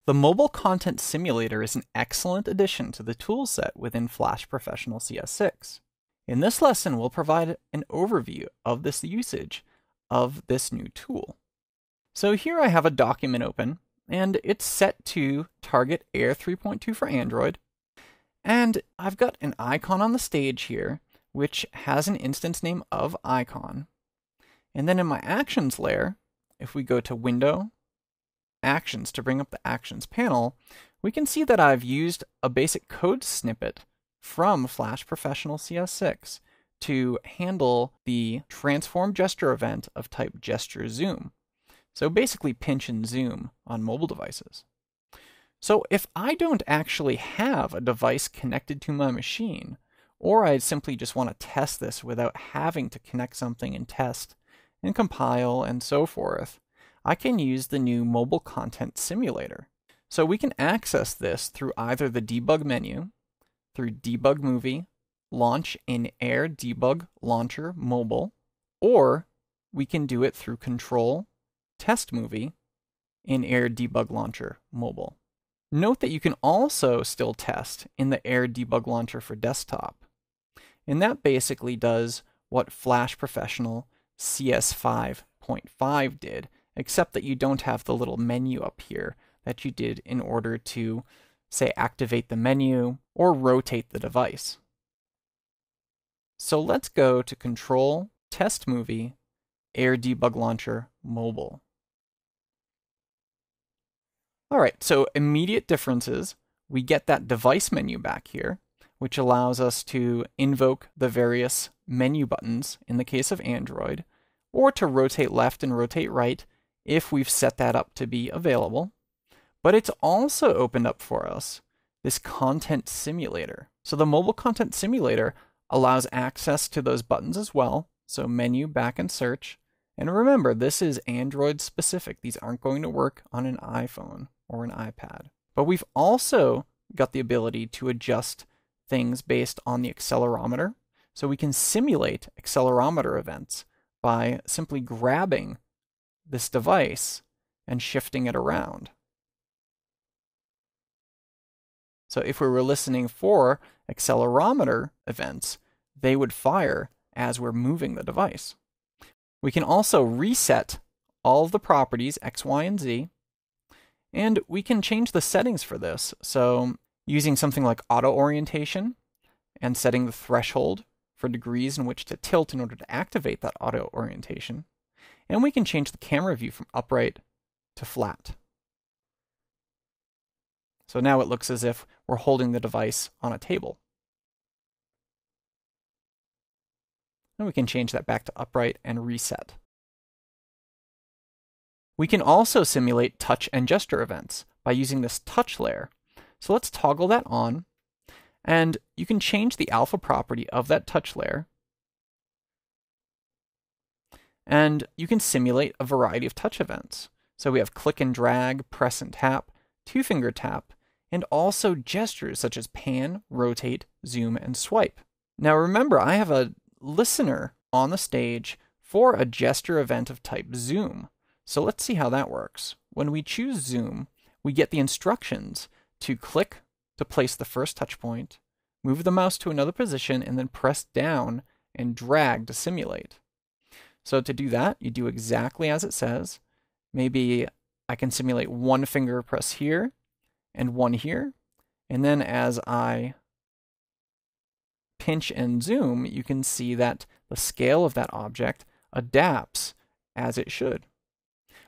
The Mobile Content Simulator is an excellent addition to the toolset within Flash Professional CS6. In this lesson, we'll provide an overview of this usage of this new tool. So here I have a document open, and it's set to target Air 3.2 for Android. And I've got an icon on the stage here, which has an instance name of icon. And then in my Actions layer, if we go to Window, Actions to bring up the Actions panel, we can see that I've used a basic code snippet from Flash Professional CS6 to handle the transform gesture event of type gesture zoom. So basically pinch and zoom on mobile devices. So if I don't actually have a device connected to my machine, or I simply just want to test this without having to connect something and test and compile and so forth, I can use the new Mobile Content Simulator. So we can access this through either the Debug menu, through Debug Movie, Launch in Air Debug Launcher Mobile, or we can do it through Control, Test Movie, in Air Debug Launcher Mobile. Note that you can also still test in the Air Debug Launcher for desktop. And that basically does what Flash Professional CS5.5 did, except that you don't have the little menu up here that you did in order to, say, activate the menu or rotate the device. So let's go to Control, Test Movie, Air Debug Launcher Mobile. All right, so immediate differences. We get that device menu back here, which allows us to invoke the various menu buttons in the case of Android, or to rotate left and rotate right if we've set that up to be available. But it's also opened up for us this Content Simulator. So the Mobile Content Simulator allows access to those buttons as well. So menu, back, and search. And remember, this is Android specific. These aren't going to work on an iPhone or an iPad. But we've also got the ability to adjust things based on the accelerometer. So we can simulate accelerometer events by simply grabbing this device and shifting it around. So if we were listening for accelerometer events, they would fire as we're moving the device. We can also reset all of the properties, X, Y, and Z, and we can change the settings for this. So using something like auto orientation and setting the threshold for degrees in which to tilt in order to activate that auto orientation. And we can change the camera view from upright to flat. So now it looks as if we're holding the device on a table. And we can change that back to upright and reset. We can also simulate touch and gesture events by using this touch layer. So let's toggle that on, and you can change the alpha property of that touch layer. And you can simulate a variety of touch events. So we have click and drag, press and tap, two-finger tap, and also gestures such as pan, rotate, zoom, and swipe. Now remember, I have a listener on the stage for a gesture event of type zoom. So let's see how that works. When we choose zoom, we get the instructions to click to place the first touch point, move the mouse to another position, and then press down and drag to simulate. So to do that, you do exactly as it says. Maybe I can simulate one finger press here and one here. And then as I pinch and zoom, you can see that the scale of that object adapts as it should.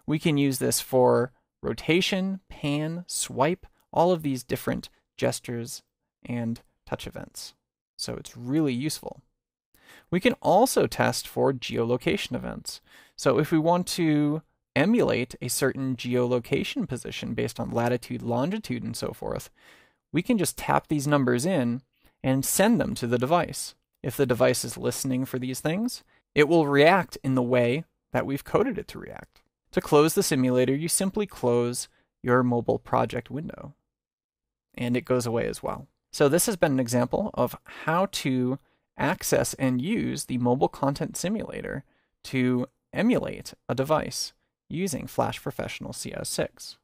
We can use this for rotation, pan, swipe, all of these different gestures and touch events. So it's really useful. We can also test for geolocation events. So if we want to emulate a certain geolocation position based on latitude, longitude, and so forth, we can just tap these numbers in and send them to the device. If the device is listening for these things, it will react in the way that we've coded it to react. To close the simulator, you simply close your mobile project window, and it goes away as well. So this has been an example of how to access and use the Mobile Content Simulator to emulate a device using Flash Professional CS6.